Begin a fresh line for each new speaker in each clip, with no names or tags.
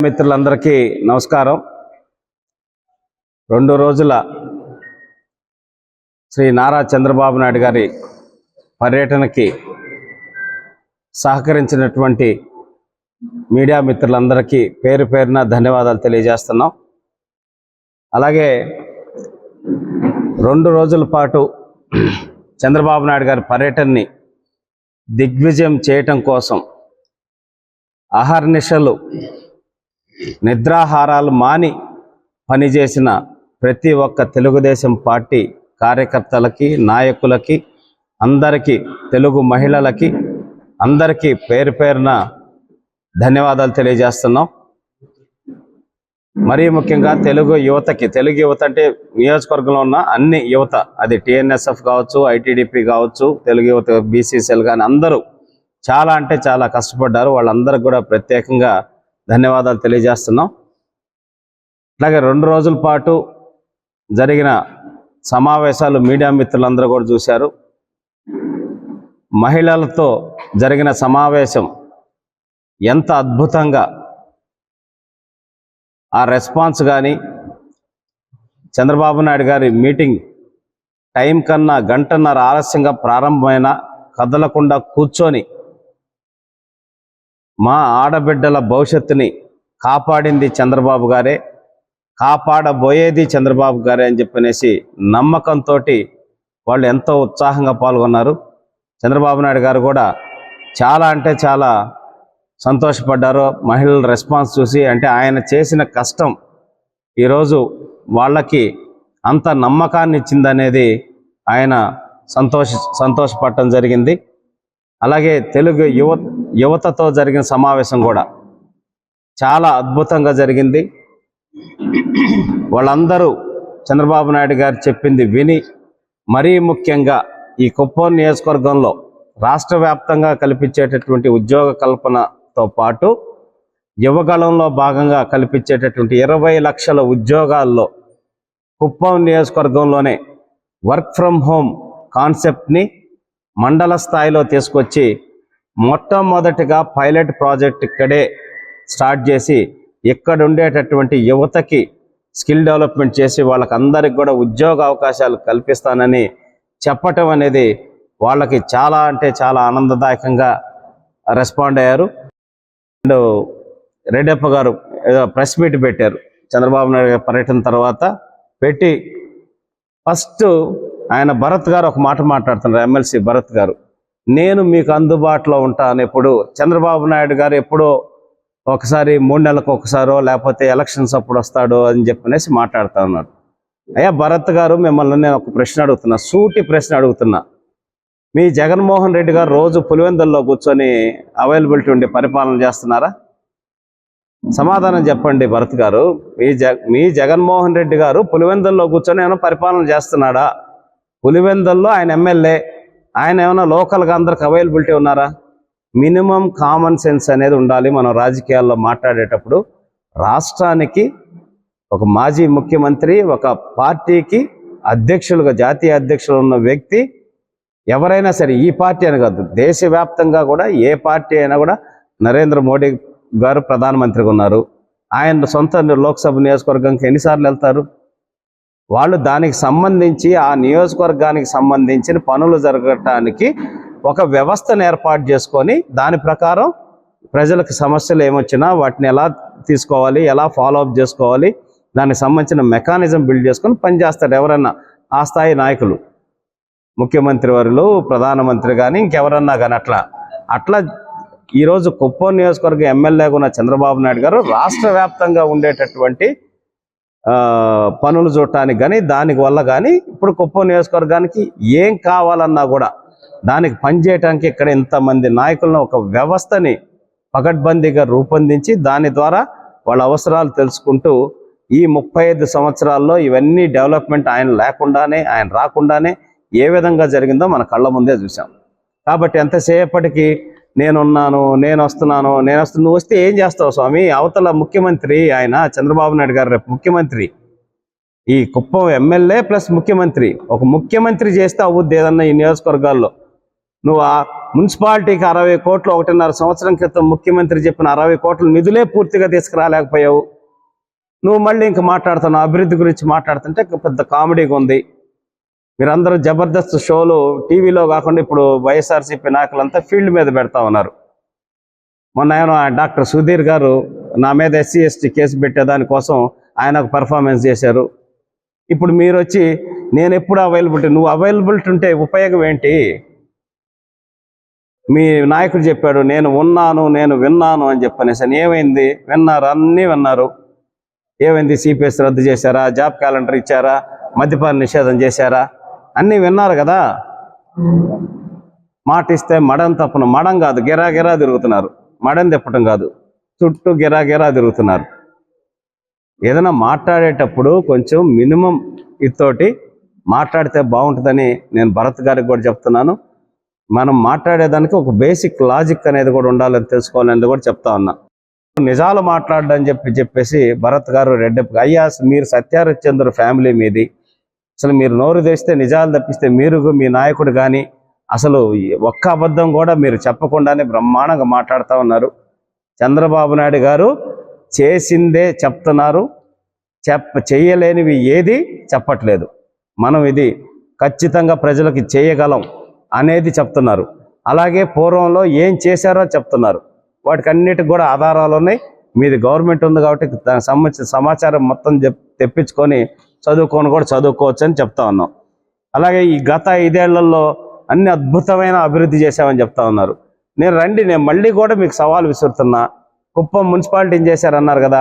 మిత్రులందరికీ నమస్కారం. 2 రోజుల శ్రీ నారా చంద్రబాబు నాయుడు గారి పర్యటనకి సహకరించినటువంటి మీడియా మిత్రులందరికీ పేరు పేరున ధన్యవాదాలు తెలియజేస్తున్నాం. అలాగే 2 రోజుల పాటు చంద్రబాబు నాయుడు గారి పర్యటనని దిగ్విజయం చేయటం కోసం అహర్నిశలు నిద్రాహారాలు మాని పనిచేసిన ప్రతి ఒక్క తెలుగుదేశం పార్టీ కార్యకర్తలకి, నాయకులకి, అందరికీ, తెలుగు మహిళలకి అందరికీ పేరు పేరున ధన్యవాదాలు తెలియజేస్తున్నాం. మరీ ముఖ్యంగా తెలుగు యువత అంటే నియోజకవర్గంలో ఉన్న అన్ని యువత, అది టీఎన్ఎస్ఎఫ్ కావచ్చు, ఐటీడీపీ కావచ్చు, తెలుగు యువత బీసీసీఎల్ కానీ అందరూ చాలా అంటే చాలా కష్టపడ్డారు. వాళ్ళందరికీ కూడా ప్రత్యేకంగా ధన్యవాదాలు తెలియజేస్తున్నాం. అలాగే 2 రోజుల పాటు జరిగిన సమావేశాలు మీడియా మిత్రులందరూ కూడా చూశారు. మహిళలతో జరిగిన సమావేశం ఎంత అద్భుతంగా ఆ రెస్పాన్స్ కానీ, చంద్రబాబు నాయుడు గారి మీటింగ్ టైం కన్నా 1.5 గంటల ఆలస్యంగా ప్రారంభమైన కదలకుండా కూర్చొని మా ఆడబిడ్డల భవిష్యత్తుని కాపాడింది చంద్రబాబు గారే, కాపాడబోయేది చంద్రబాబు గారే అని చెప్పనేసి నమ్మకంతో వాళ్ళు ఎంతో ఉత్సాహంగా పాల్గొన్నారు. చంద్రబాబు నాయుడు గారు కూడా చాలా అంటే చాలా సంతోషపడ్డారు మహిళల రెస్పాన్స్ చూసి. అంటే ఆయన చేసిన కష్టం ఈరోజు వాళ్ళకి అంత నమ్మకాన్ని ఇచ్చిందనేది ఆయన సంతోషపడటం జరిగింది. అలాగే తెలుగు యువతతో జరిగిన సమావేశం కూడా చాలా అద్భుతంగా జరిగింది. వాళ్ళందరూ చంద్రబాబు నాయుడు గారు చెప్పింది విని, మరీ ముఖ్యంగా ఈ కుప్పం నియోజకవర్గంలో రాష్ట్ర వ్యాప్తంగా కల్పించేటటువంటి ఉద్యోగ కల్పనతో పాటు యువగళంలో భాగంగా కల్పించేటటువంటి 20 లక్షల ఉద్యోగాల్లో కుప్పం నియోజకవర్గంలోనే వర్క్ ఫ్రమ్ హోమ్ కాన్సెప్ట్ని మండల స్థాయిలో తీసుకొచ్చి మొట్టమొదటిగా పైలట్ ప్రాజెక్ట్ ఇక్కడే స్టార్ట్ చేసి ఇక్కడ ఉండేటటువంటి యువతకి స్కిల్ డెవలప్మెంట్ చేసి వాళ్ళకందరికి కూడా ఉద్యోగ అవకాశాలు కల్పిస్తానని చెప్పటం అనేది వాళ్ళకి చాలా అంటే చాలా ఆనందదాయకంగా రెస్పాండ్ అయ్యారు. అండ్ రెడ్డప్ప గారు ఏదో ప్రెస్ మీట్ పెట్టారు చంద్రబాబు నాయుడు గారి పర్యటన తర్వాత పెట్టి, ఫస్ట్ ఆయన భరత్ గారు ఒక మాట మాట్లాడుతున్నారు, ఎమ్మెల్సీ భరత్ గారు, నేను మీకు అందుబాటులో ఉంటాను. ఎప్పుడు చంద్రబాబు నాయుడు గారు ఎప్పుడో ఒకసారి 3 నెలలకు ఒకసారో లేకపోతే ఎలక్షన్స్ అప్పుడు వస్తాడో అని చెప్పనేసి మాట్లాడుతూ ఉన్నాడు. అయ్యా భరత్ గారు, మిమ్మల్ని నేను ఒక ప్రశ్న అడుగుతున్నా, సూటి ప్రశ్న అడుగుతున్నా. మీ జగన్మోహన్ రెడ్డి గారు రోజు పులివెందుల్లో కూర్చొని అవైలబిలిటీ ఉండి పరిపాలన చేస్తున్నారా? సమాధానం చెప్పండి భరత్ గారు. మీ జగన్మోహన్ రెడ్డి గారు పులివెందుల్లో కూర్చొని ఏమైనా పరిపాలన చేస్తున్నాడా? పులివెందుల్లో ఆయన ఎమ్మెల్యే, ఆయన ఏమైనా లోకల్గా అందరికి అవైలబిలిటీ ఉన్నారా? మినిమం కామన్ సెన్స్ అనేది ఉండాలి. మనం రాజకీయాల్లో మాట్లాడేటప్పుడు రాష్ట్రానికి ఒక మాజీ ముఖ్యమంత్రి, ఒక పార్టీకి అధ్యక్షులుగా, జాతీయ అధ్యక్షులు ఉన్న వ్యక్తి ఎవరైనా సరే, ఈ పార్టీ అని కాదు, దేశవ్యాప్తంగా కూడా ఏ పార్టీ అయినా కూడా, నరేంద్ర మోడీ గారు ప్రధానమంత్రిగా ఉన్నారు. ఆయన సొంత లోక్సభ నియోజకవర్గానికి ఎన్నిసార్లు వెళ్తారు? వాళ్ళు దానికి సంబంధించి, ఆ నియోజకవర్గానికి సంబంధించిన పనులు జరగటానికి ఒక వ్యవస్థను ఏర్పాటు చేసుకొని దాని ప్రకారం ప్రజలకు సమస్యలు ఏమొచ్చినా వాటిని ఎలా తీసుకోవాలి, ఎలా ఫాలోఅప్ చేసుకోవాలి, దానికి సంబంధించిన మెకానిజం బిల్డ్ చేసుకొని పనిచేస్తారు ఎవరన్నా ఆ స్థాయి నాయకులు, ముఖ్యమంత్రి వారులు, ప్రధానమంత్రి కానీ ఇంకెవరన్నా కానీ. అట్లా ఈరోజు కుప్పం నియోజకవర్గ ఎమ్మెల్యేగా ఉన్న చంద్రబాబు నాయుడు గారు రాష్ట్ర వ్యాప్తంగా ఉండేటటువంటి పనులు చూడటానికి కానీ, దానికి వల్ల కానీ, ఇప్పుడు కుప్పం నియోజకవర్గానికి ఏం కావాలన్నా కూడా దానికి పనిచేయటానికి ఇక్కడ ఇంతమంది నాయకులను, ఒక వ్యవస్థని పకడ్బందీగా రూపొందించి దాని ద్వారా వాళ్ళ అవసరాలు తెలుసుకుంటూ ఈ 35 సంవత్సరాల్లో ఇవన్నీ డెవలప్మెంట్ ఆయన లేకుండానే, ఆయన రాకుండానే ఏ విధంగా జరిగిందో మన కళ్ళ ముందే చూసాం. కాబట్టి ఎంతసేపటికి నేనున్నాను, నేను వస్తున్నాను, నువ్వు వస్తే ఏం చేస్తావు స్వామి? అవతల ముఖ్యమంత్రి ఆయన చంద్రబాబు నాయుడు గారు రేపు ముఖ్యమంత్రి, ఈ కుప్పం ఎమ్మెల్యే ప్లస్ ముఖ్యమంత్రి. ఒక ముఖ్యమంత్రి చేస్తే అవుద్ది ఏదన్నా ఈ నియోజకవర్గాల్లో. నువ్వు మున్సిపాలిటీకి 60 కోట్లు 1.5 సంవత్సరం క్రితం ముఖ్యమంత్రి చెప్పిన 60 కోట్ల నిధులే పూర్తిగా తీసుకురాలేకపోయావు. నువ్వు మళ్ళీ ఇంక మాట్లాడుతున్నావు, అభివృద్ధి గురించి మాట్లాడుతుంటే పెద్ద కామెడీగా ఉంది. మీరందరూ జబర్దస్త్ షోలు టీవీలో కాకుండా ఇప్పుడు వైఎస్ఆర్సీపీ నాయకులంతా ఫీల్డ్ మీద పెడతా ఉన్నారు. మొన్న ఆయన డాక్టర్ సుధీర్ గారు నా మీద SC ST కేసు పెట్టేదానికోసం ఆయన ఒక పర్ఫార్మెన్స్ చేశారు. ఇప్పుడు మీరు వచ్చి నేను ఎప్పుడు అవైలబిలిటీ, నువ్వు అవైలబిలిటీ ఉంటే ఉపయోగం ఏంటి? మీ నాయకుడు చెప్పాడు నేను ఉన్నాను, నేను విన్నాను అని చెప్పనేసి. ఏమైంది? విన్నారు, అన్నీ విన్నారు. ఏమైంది? CPS రద్దు చేశారా? జాబ్ క్యాలెండర్ ఇచ్చారా? మద్యపాన నిషేధం చేశారా? అన్నీ విన్నారు కదా. మాట ఇస్తే మడం తప్పను. మడం కాదు, గిరా తిరుగుతున్నారు. మడం తిప్పటం కాదు, చుట్టూ గిరా తిరుగుతున్నారు. ఏదైనా మాట్లాడేటప్పుడు కొంచెం మినిమం ఇతోటి మాట్లాడితే బాగుంటుందని నేను భరత్ గారికి కూడా చెప్తున్నాను. మనం మాట్లాడేదానికి ఒక బేసిక్ లాజిక్ అనేది కూడా ఉండాలని తెలుసుకోవాలని కూడా చెప్తా ఉన్నా. నిజాలు మాట్లాడని చెప్పేసి భరత్ గారు రెడ్డప్ప, అయ్యా మీరు సత్యహరిశ్చంద్ర ఫ్యామిలీ మీది, అసలు మీరు నోరు తెస్తే నిజాలు తప్పిస్తే మీరు మీ నాయకుడు కానీ అసలు ఒక్క అబద్ధం కూడా మీరు చెప్పకుండానే బ్రహ్మాండంగా మాట్లాడుతూ ఉన్నారు. చంద్రబాబు నాయుడు గారు చేసిందే చెప్తున్నారు, చేయలేనివి ఏది చెప్పట్లేదు. మనం ఇది ఖచ్చితంగా ప్రజలకి చేయగలం అనేది చెప్తున్నారు. అలాగే పూర్వంలో ఏం చేశారో చెప్తున్నారు. వాటికి అన్నిటికి కూడా ఆధారాలు ఉన్నాయి. మీది గవర్నమెంట్ ఉంది కాబట్టి దానికి సంబంధించిన సమాచారం మొత్తం తెప్పించుకొని చదువుకోవచ్చు అని చెప్తా ఉన్నాం. అలాగే ఈ గత 5 ఏళ్లలో అన్ని అద్భుతమైన అభివృద్ధి చేశామని చెప్తా ఉన్నారు. నేను మళ్ళీ కూడా మీకు సవాల్ విసురుతున్నా. కుప్పం మున్సిపాలిటీ ఏం చేశారన్నారు కదా,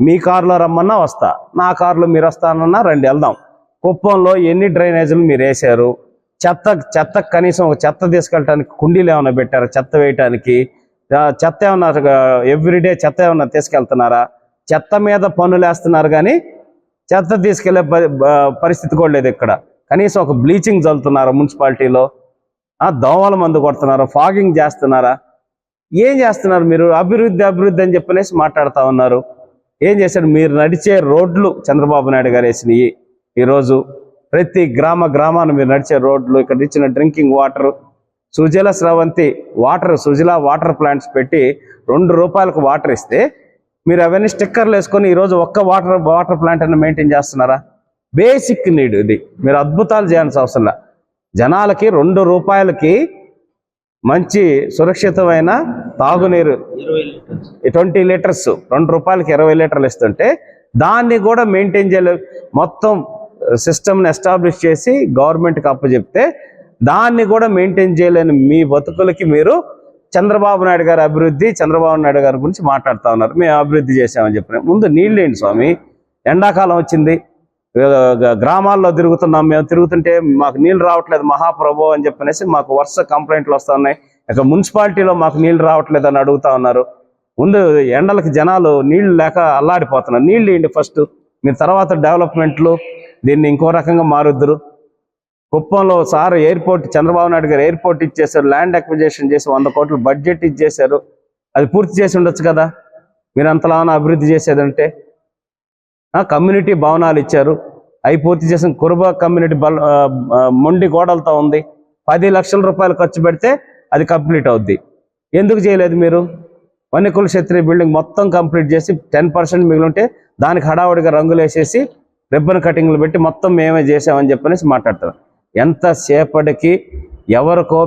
మీ కారులో రమ్మన్నా వస్తా, నా కారులో మీరు వస్తానన్నా రండి, వెళ్దాం. కుప్పంలో ఎన్ని డ్రైనేజీలు మీరు వేశారు? చెత్త కనీసం ఒక చెత్త తీసుకెళ్ళటానికి కుండీలు ఏమైనా పెట్టారా? చెత్త వేయటానికి చెత్త ఏమన్నా ఎవ్రీడే చెత్త ఏమన్నా తీసుకెళ్తున్నారా? చెత్త మీద పన్నులు వేస్తున్నారు కానీ చెత్త తీసుకెళ్లే పరిస్థితి కూడా లేదు ఇక్కడ. కనీసం ఒక బ్లీచింగ్ చల్లుతున్నారా మున్సిపాలిటీలో? దోమల మందు కొడుతున్నారా? ఫాగింగ్ చేస్తున్నారా? ఏం చేస్తున్నారు మీరు? అభివృద్ధి అని చెప్పనేసి మాట్లాడుతూ ఉన్నారు. ఏం చేశారు? మీరు నడిచే రోడ్లు చంద్రబాబు నాయుడు గారు వేసినవి. ఈరోజు ప్రతి గ్రామాన్ని మీరు నడిచే రోడ్లు, ఇక్కడ ఇచ్చిన drinking water, Sujala water plants పెట్టి 2 రూపాయలకు వాటర్ ఇస్తే మీరు అవన్నీ స్టిక్కర్లు వేసుకొని ఈరోజు ఒక్క వాటర్ ప్లాంట్ అని మెయింటైన్ చేస్తున్నారా? బేసిక్ నీడ్ ఇది. మీరు అద్భుతాలు చేయాల్సిన అవసరం లే. జనాలకి 2 రూపాయలకి మంచి సురక్షితమైన తాగునీరు 20 లీటర్స్ 2 రూపాయలకి 20 లీటర్లు ఇస్తుంటే దాన్ని కూడా మెయింటైన్ చేయలేదు. మొత్తం సిస్టమ్ని ఎస్టాబ్లిష్ చేసి గవర్నమెంట్కి అప్పచెప్తే దాన్ని కూడా మెయింటైన్ చేయలేని మీ బతుకులకి మీరు చంద్రబాబు నాయుడు గారి అభివృద్ధి, చంద్రబాబు నాయుడు గారి గురించి మాట్లాడుతూ ఉన్నారు. మేము అభివృద్ధి చేసామని చెప్పిన ముందు నీళ్ళేంటి స్వామి? ఎండాకాలం వచ్చింది, గ్రామాల్లో తిరుగుతున్నాం. మేము తిరుగుతుంటే మాకు నీళ్ళు రావట్లేదు మహాప్రభు అని చెప్పనేసి మాకు వరుస కంప్లైంట్లు వస్తూ ఉన్నాయి. ఇక మున్సిపాలిటీలో మాకు నీళ్ళు రావట్లేదు అని అడుగుతా ఉన్నారు. ముందు ఎండలకి జనాలు నీళ్లు లేక అల్లాడిపోతున్నారు. నీళ్ళు ఏంటి ఫస్ట్, మీరు తర్వాత డెవలప్మెంట్లు దీన్ని ఇంకో రకంగా మారుద్దురు. కుప్పంలో సార్ ఎయిర్పోర్ట్, చంద్రబాబు నాయుడు గారు ఎయిర్పోర్ట్ ఇచ్చేశారు, ల్యాండ్ అక్విజిషన్ చేసి 100 కోట్ల బడ్జెట్ ఇచ్చేశారు. అది పూర్తి చేసి ఉండొచ్చు కదా మీరు అంతలా అభివృద్ధి చేసేదంటే. కమ్యూనిటీ భవనాలు ఇచ్చారు, అవి పూర్తి చేసిన కురుబ కమ్యూనిటీ మొండి గోడలతో ఉంది. 10 లక్షల రూపాయలు ఖర్చు పెడితే అది కంప్లీట్ అవుద్ది. ఎందుకు చేయలేదు మీరు? వన్యకుల క్షత్రియ బిల్డింగ్ మొత్తం కంప్లీట్ చేసి 10% మిగిలింటే దానికి హడావుడిగా రంగులు వేసేసి రిబ్బన్ కటింగ్లు పెట్టి మొత్తం మేమే చేసామని చెప్పనేసి మాట్లాడతారు. ఎంతసేపటికి ఎవరికో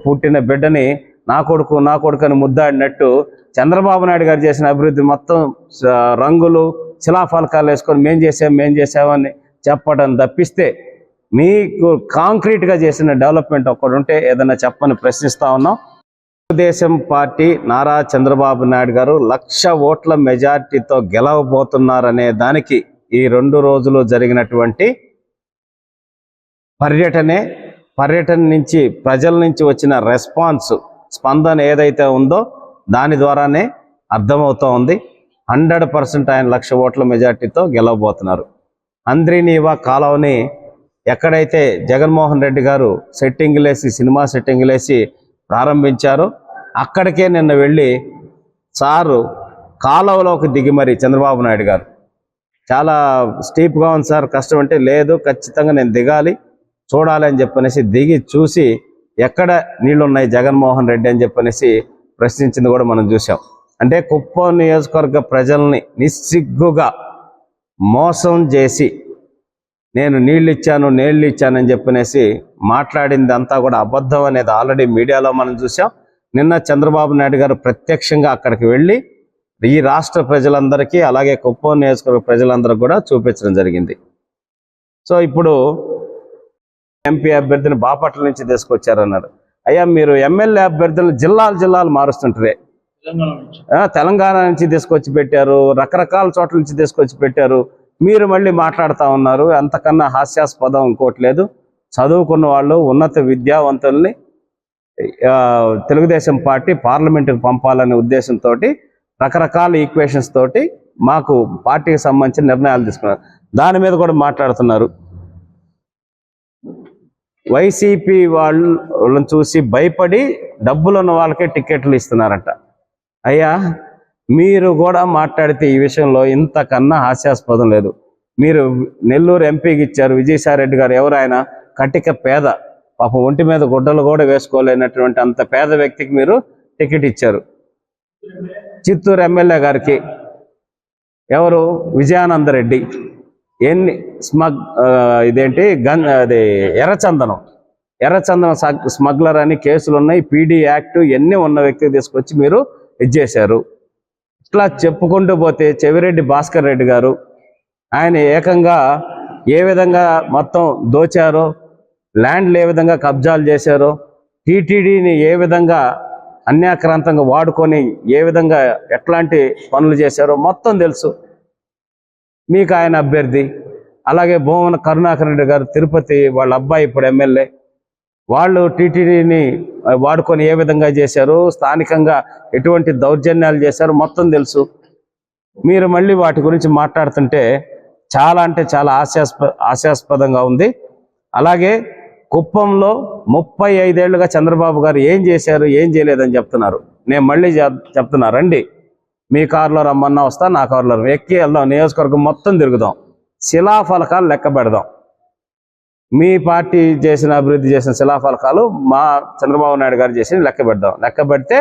పుట్టిన బిడ్డని నా కొడుకు అని ముద్దాడినట్టు చంద్రబాబు నాయుడు గారు చేసిన అభివృద్ధి మొత్తం రంగులు శిలాఫలకాలు వేసుకొని మేం చేసామని చెప్పడం తప్పిస్తే మీకు కాంక్రీట్గా చేసిన డెవలప్మెంట్ ఒక్కడు ఉంటే ఏదైనా చెప్పని ప్రశ్నిస్తా ఉన్నాం. తెలుగుదేశం పార్టీ నారా చంద్రబాబు నాయుడు గారు 1,00,000 ఓట్ల మెజార్టీతో గెలవబోతున్నారనే దానికి ఈ 2 రోజులు జరిగినటువంటి పర్యటన నుంచి ప్రజల నుంచి వచ్చిన స్పందన ఏదైతే ఉందో దాని ద్వారానే అర్థమవుతూ ఉంది. 100% ఆయన 1,00,000 ఓట్ల మెజార్టీతో గెలవబోతున్నారు. అంద్రినీవా కాలువని ఎక్కడైతే జగన్మోహన్ రెడ్డి గారు సినిమా సెట్టింగ్లేసి ప్రారంభించారో అక్కడికే నిన్న వెళ్ళి సారు కాలువలోకి దిగి మరి చంద్రబాబు నాయుడు గారు చాలా స్టీప్గా ఉంది సార్, కష్టం అంటే లేదు ఖచ్చితంగా నేను దిగాలి చూడాలి అని చెప్పనేసి దిగి చూసి ఎక్కడ నీళ్లు ఉన్నాయి జగన్మోహన్ రెడ్డి అని చెప్పనేసి ప్రశ్నించింది కూడా మనం చూసాం. అంటే కుప్పం నియోజకవర్గ ప్రజల్ని నిస్సిగ్గుగా మోసం చేసి నేను నీళ్ళు ఇచ్చానని చెప్పనేసి మాట్లాడింది అంతా కూడా అబద్ధం అనేది ఆల్రెడీ మీడియాలో మనం చూసాం. నిన్న చంద్రబాబు నాయుడు గారు ప్రత్యక్షంగా అక్కడికి వెళ్ళి ఈ రాష్ట్ర ప్రజలందరికీ అలాగే కుప్పం నియోజకవర్గ ప్రజలందరికీ కూడా చూపించడం జరిగింది. సో ఇప్పుడు ఎంపీ అభ్యర్థిని బాపట్ల నుంచి తీసుకొచ్చారన్నారు. అయ్యా, మీరు ఎమ్మెల్యే అభ్యర్థులను జిల్లాలు మారుస్తుంటారే. తెలంగాణ నుంచి తీసుకొచ్చి పెట్టారు, రకరకాల చోట్ల నుంచి తీసుకొచ్చి పెట్టారు. మీరు మళ్ళీ మాట్లాడుతూ ఉన్నారు. అంతకన్నా హాస్యాస్పదం ఇంకోటి లేదు. చదువుకున్న వాళ్ళు, ఉన్నత విద్యావంతుల్ని తెలుగుదేశం పార్టీ పార్లమెంటుకు పంపాలనే ఉద్దేశంతో రకరకాల ఈక్వేషన్స్ తోటి మాకు పార్టీకి సంబంధించిన నిర్ణయాలు తీసుకున్నారు. దాని మీద కూడా మాట్లాడుతున్నారు. వైసీపీ వాళ్ళని చూసి భయపడి డబ్బులున్న వాళ్ళకే టికెట్లు ఇస్తున్నారంట. అయ్యా, మీరు కూడా మాట్లాడితే ఈ విషయంలో ఇంతకన్నా హాస్యాస్పదం లేదు. మీరు నెల్లూరు ఎంపీకి ఇచ్చారు విజయసాయిరెడ్డి గారు. ఎవరు ఆయన? కటిక పేద, పాపం ఒంటి మీద గుడ్డలు కూడా వేసుకోలేనటువంటి అంత పేద వ్యక్తికి మీరు టికెట్ ఇచ్చారు. చిత్తూరు ఎమ్మెల్యే గారికి ఎవరు? విజయానందరెడ్డి. ఎన్ని ఇదేంటి అది ఎర్రచందనం స్మగ్లర్ అని కేసులు ఉన్నాయి, పీడీ యాక్ట్ ఎన్ని ఉన్న వ్యక్తికి తీసుకొచ్చి మీరు ఇచ్చేశారు. ఇట్లా చెప్పుకుంటూ పోతే చెవిరెడ్డి భాస్కర్ రెడ్డి గారు, ఆయన ఏకంగా ఏ విధంగా మొత్తం దోచారో, ల్యాండ్లు ఏ విధంగా కబ్జాలు చేశారో, టీటీడీని ఏ విధంగా అన్యాక్రాంతంగా వాడుకొని ఏ విధంగా ఎట్లాంటి పనులు చేశారో మొత్తం తెలుసు మీకు. ఆయన అభ్యర్థి. అలాగే భూమన కరుణాకర్ రెడ్డి గారు తిరుపతి, వాళ్ళ అబ్బాయి ఇప్పుడు ఎమ్మెల్యే, వాళ్ళు టీటీడీని వాడుకొని ఏ విధంగా చేశారు, స్థానికంగా ఎటువంటి దౌర్జన్యాలు చేశారు మొత్తం తెలుసు. మీరు మళ్ళీ వాటి గురించి మాట్లాడుతుంటే చాలా అంటే చాలా హాస్యాస్పదంగా ఉంది. అలాగే కుప్పంలో 35 ఏళ్లుగా చంద్రబాబు గారు ఏం చేశారు, ఏం చేయలేదని చెప్తున్నారు. నేను మళ్ళీ చెప్తున్నా, రండి, మీ కారులో రమ్మన్నా వస్తా, నా కారులో ఎక్కి వెళ్దాం, నియోజకవర్గం మొత్తం తిరుగుదాం, శిలాఫలకాలు లెక్క పెడదాం. మీ పార్టీ చేసిన అభివృద్ధి చేసిన శిలాఫలకాలు మా చంద్రబాబు నాయుడు గారు చేసిన లెక్క పెడదాం. లెక్క పెడితే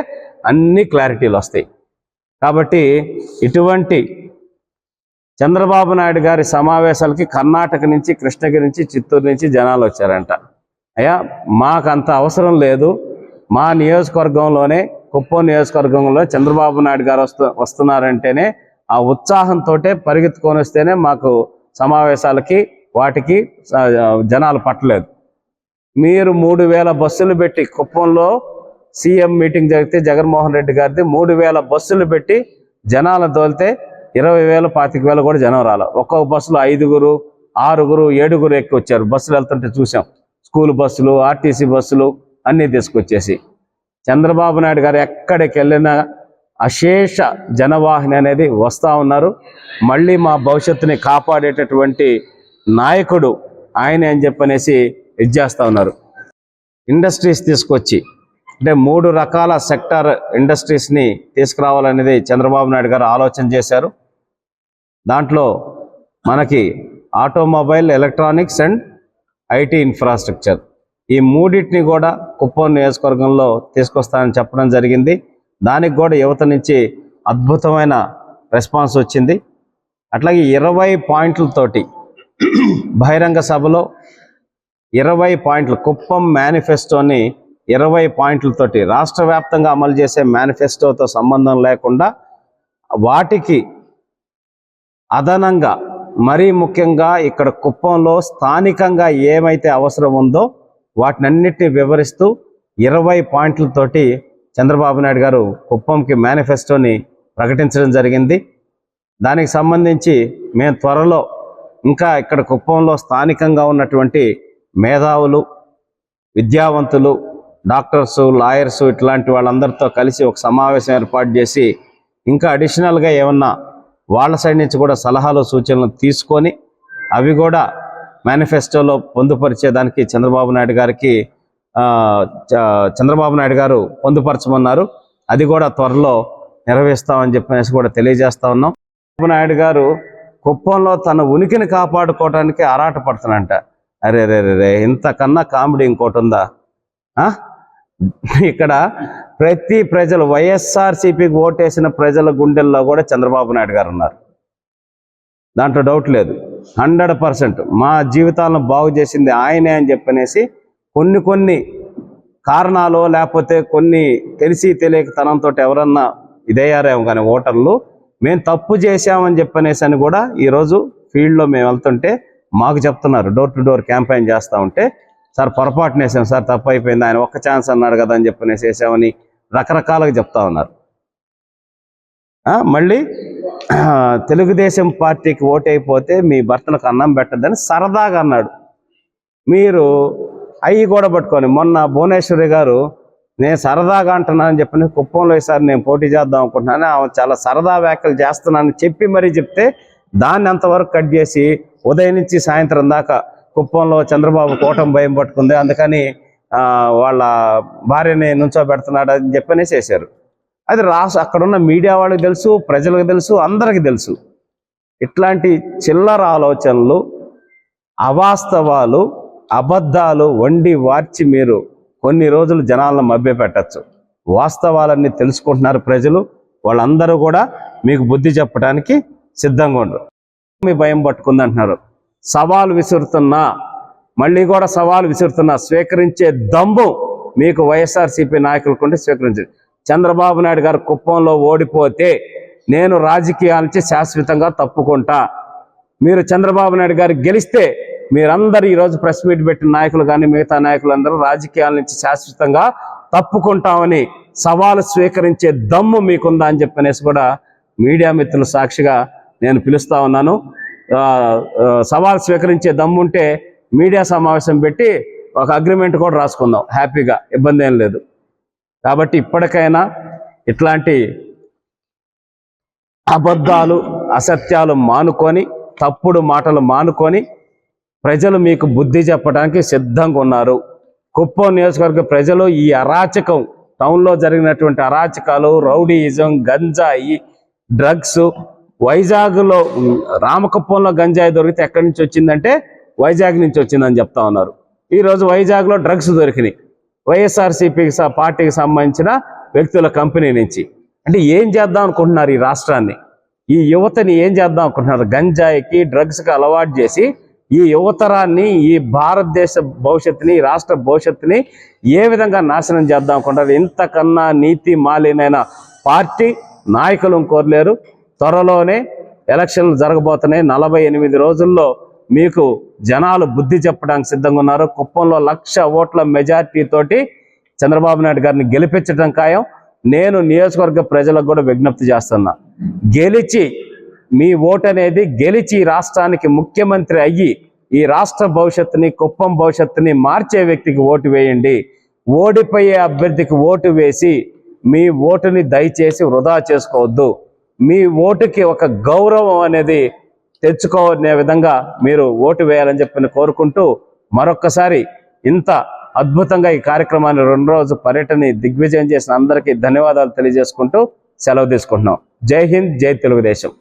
అన్ని క్లారిటీలు వస్తాయి. కాబట్టి ఇటువంటి చంద్రబాబు నాయుడు గారి సమావేశాలకి కర్ణాటక నుంచి, కృష్ణగిరి నుంచి, చిత్తూరు నుంచి జనాలు వచ్చారంట. అయ్యా, మాకంత అవసరం లేదు. మా నియోజకవర్గంలోనే, కుప్పం నియోజకవర్గంలో చంద్రబాబు నాయుడు గారు వస్తున్నారంటేనే ఆ ఉత్సాహంతో పరిగెత్తుకొని వస్తేనే మాకు సమావేశాలకి వాటికి జనాలు పట్టలేదు. మీరు 3000 బస్సులు పెట్టి, కుప్పంలో సీఎం మీటింగ్ జరిగితే జగన్మోహన్ రెడ్డి గారిది 3000 బస్సులు పెట్టి జనాలు తోలితే 20,000, 25,000 కూడా జనం రాల. ఒక్కొక్క బస్సులో 5, 6, 7 ఎక్కి వచ్చారు. బస్సులు వెళ్తుంటే చూసాం. స్కూల్ బస్సులు, ఆర్టీసీ బస్సులు అన్నీ తీసుకొచ్చేసి చంద్రబాబు నాయుడు గారు ఎక్కడికి వెళ్ళినా అశేష జనవాహిని అనేది వస్తూ ఉన్నారు. మళ్ళీ మా భవిష్యత్తుని కాపాడేటటువంటి నాయకుడు ఆయన అని చెప్పనేసి ఇది చేస్తూ ఉన్నారు. ఇండస్ట్రీస్ తీసుకొచ్చి, అంటే 3 రకాల సెక్టార్ ఇండస్ట్రీస్ని తీసుకురావాలనేది చంద్రబాబు నాయుడు గారు ఆలోచన చేశారు. దాంట్లో మనకి automobile, electronics and IT infrastructure, ఈ 3టిని కూడా కుప్పం నియోజకవర్గంలో తీసుకొస్తానని చెప్పడం జరిగింది. దానికి కూడా యువత నుంచి అద్భుతమైన రెస్పాన్స్ వచ్చింది. అట్లాగే 20 పాయింట్లతోటి బహిరంగ సభలో 20 పాయింట్లు, కుప్పం మేనిఫెస్టోని 20 పాయింట్లతోటి రాష్ట్ర వ్యాప్తంగా అమలు చేసే మేనిఫెస్టోతో సంబంధం లేకుండా వాటికి అదనంగా, మరీ ముఖ్యంగా ఇక్కడ కుప్పంలో స్థానికంగా ఏమైతే అవసరం ఉందో వాటినన్నిటిని వివరిస్తూ 20 పాయింట్లతోటి చంద్రబాబు నాయుడు గారు కుప్పంకి మేనిఫెస్టోని ప్రకటించడం జరిగింది. దానికి సంబంధించి మేము త్వరలో ఇంకా ఇక్కడ కుప్పంలో స్థానికంగా ఉన్నటువంటి మేధావులు, విద్యావంతులు, డాక్టర్సు, లాయర్సు ఇట్లాంటి వాళ్ళందరితో కలిసి ఒక సమావేశం ఏర్పాటు చేసి ఇంకా అడిషనల్గా ఏమన్నా వాళ్ళ సైడ్ నుంచి కూడా సలహాలు, సూచనలు తీసుకొని అవి కూడా మేనిఫెస్టోలో పొందుపరిచేదానికి చంద్రబాబు నాయుడు గారు పొందుపరచమన్నారు. అది కూడా త్వరలో నెరవేరుస్తామని చెప్పేసి కూడా తెలియజేస్తా ఉన్నాం. చంద్రబాబు నాయుడు గారు కుప్పంలో తన ఉనికిని కాపాడుకోవడానికి ఆరాటపడుతున్నంట. అరే ఇంతకన్నా కామెడీ ఇంకోటి ఉందా? ఆ? ఇక్కడ ప్రతి ప్రజలు వైఎస్ఆర్సీపీకి ఓటేసిన ప్రజల గుండెల్లో కూడా చంద్రబాబు నాయుడు గారు ఉన్నారు, దాంట్లో డౌట్ లేదు. 100% మా జీవితాలను బాగు చేసింది ఆయనే అని చెప్పనేసి కొన్ని కారణాలు లేకపోతే కొన్ని తెలిసి తెలియక తనంతో ఎవరన్నా ఇదయ్యారేమో కానీ ఓటర్లు మేము తప్పు చేశామని చెప్పనేసి అని కూడా ఈరోజు ఫీల్డ్లో మేము వెళ్తుంటే మాకు చెప్తున్నారు. డోర్ టు డోర్ క్యాంపెయిన్ చేస్తూ ఉంటే, సార్ పొరపాటున వేసాం సార్, తప్పు అయిపోయింది, ఆయన ఒక్క ఛాన్స్ అన్నాడు కదా అని చెప్పనేసి వేసామని రకరకాలుగా చెప్తా ఉన్నారు. మళ్ళీ తెలుగుదేశం పార్టీకి ఓటైపోతే మీ భర్తలకు అన్నం పెట్టద్దని సరదాగా అన్నాడు. మీరు అవి కూడా పట్టుకొని మొన్న భువనేశ్వరి గారు నేను సరదాగా అంటున్నానని చెప్పి కుప్పంలో ఈసారి నేను పోటీ చేద్దాం అనుకుంటున్నాను, ఆమె చాలా సరదా వ్యాఖ్యలు చేస్తున్నానని చెప్పి మరీ చెప్తే దాన్ని అంతవరకు కట్ చేసి ఉదయం నుంచి సాయంత్రం దాకా కుప్పంలో చంద్రబాబు కూటమి భయం పట్టుకుంది, అందుకని వాళ్ళ భార్యని నుంచోబెడుతున్నాడు అని చెప్పనేసి చేశారు. అది అక్కడున్న మీడియా వాళ్ళకి తెలుసు, ప్రజలకు తెలుసు, అందరికీ తెలుసు. ఇట్లాంటి చిల్లర ఆలోచనలు, అవాస్తవాలు, అబద్ధాలు వండి వార్చి మీరు కొన్ని రోజులు జనాలను మభ్యపెట్టచ్చు. వాస్తవాలన్నీ తెలుసుకుంటున్నారు ప్రజలు, వాళ్ళందరూ కూడా మీకు బుద్ధి చెప్పడానికి సిద్ధంగా ఉండరు. మీ భయం పట్టుకుంది అంటున్నారు. సవాలు విసురుతున్నా, మళ్ళీ కూడా సవాలు విసురుతున్నా, స్వీకరించే దమ్ము మీకు వైఎస్ఆర్సీపీ నాయకులకుంటే స్వీకరించండి. చంద్రబాబు నాయుడు గారు కుప్పంలో ఓడిపోతే నేను రాజకీయాల నుంచి శాశ్వతంగా తప్పుకుంటా. మీరు చంద్రబాబు నాయుడు గారు గెలిస్తే మీరందరూ ఈరోజు ప్రెస్ మీట్ పెట్టిన నాయకులు కానీ మిగతా నాయకులందరూ రాజకీయాల నుంచి శాశ్వతంగా తప్పుకుంటామని సవాలు స్వీకరించే దమ్ము మీకుందా అని చెప్పనేసి కూడా మీడియా మిత్రుల సాక్షిగా నేను పిలుస్తా ఉన్నాను. సవాలు స్వీకరించే దమ్ముంటే మీడియా సమావేశం పెట్టి ఒక అగ్రిమెంట్ కూడా రాసుకుందాం హ్యాపీగా, ఇబ్బంది ఏం లేదు. కాబట్టి ఇప్పటికైనా ఇట్లాంటి అబద్ధాలు, అసత్యాలు మానుకొని, తప్పుడు మాటలు మానుకొని ప్రజలు మీకు బుద్ధి చెప్పడానికి సిద్ధంగా ఉన్నారు. కుప్పం నియోజకవర్గ ప్రజలు ఈ అరాచకం, టౌన్లో జరిగినటువంటి అరాచకాలు, రౌడీయిజం, గంజాయి, డ్రగ్స్, వైజాగ్లో రామకుప్పంలో గంజాయి దొరికితే ఎక్కడి నుంచి వచ్చిందంటే వైజాగ్ నుంచి వచ్చిందని చెప్తా ఉన్నారు. ఈరోజు వైజాగ్లో డ్రగ్స్ దొరికినాయి వైఎస్ఆర్సీపీకి పార్టీకి సంబంధించిన వ్యక్తుల కంపెనీ నుంచి. అంటే ఏం చేద్దాం అనుకుంటున్నారు ఈ రాష్ట్రాన్ని, ఈ యువతని ఏం చేద్దాం అనుకుంటున్నారు? గంజాయికి, డ్రగ్స్కి అలవాటు చేసి ఈ యువతరాన్ని, ఈ భారతదేశ భవిష్యత్తుని, ఈ రాష్ట్ర భవిష్యత్తుని ఏ విధంగా నాశనం చేద్దాం అనుకుంటారు? ఇంతకన్నా నీతి మాలినైన పార్టీ నాయకులు కోరలేరు. త్వరలోనే ఎలక్షన్లు జరగబోతున్నాయి. 48 రోజుల్లో మీకు జనాలు బుద్ధి చెప్పడానికి సిద్ధంగా ఉన్నారు. కుప్పంలో 1,00,000 ఓట్ల మెజార్టీ తోటి చంద్రబాబు నాయుడు గారిని గెలిపించడం ఖాయం. నేను నియోజకవర్గ ప్రజలకు కూడా విజ్ఞప్తి చేస్తున్నా, గెలిచి మీ ఓటు అనేది గెలిచి రాష్ట్రానికి ముఖ్యమంత్రి అయ్యి ఈ రాష్ట్ర భవిష్యత్తుని, కుప్పం భవిష్యత్తుని మార్చే వ్యక్తికి ఓటు వేయండి. ఓడిపోయే అభ్యర్థికి ఓటు వేసి మీ ఓటుని దయచేసి వృధా చేసుకోవద్దు. మీ ఓటుకి ఒక గౌరవం అనేది తెచ్చుకోనే విధంగా మీరు ఓటు వేయాలని చెప్పి కోరుకుంటూ మరొక్కసారి ఇంత అద్భుతంగా ఈ కార్యక్రమాన్ని 2 రోజు పర్యటన దిగ్విజయం చేసిన అందరికీ ధన్యవాదాలు తెలియజేసుకుంటూ సెలవు తీసుకుంటున్నాం. జై హింద్, జై తెలుగుదేశం.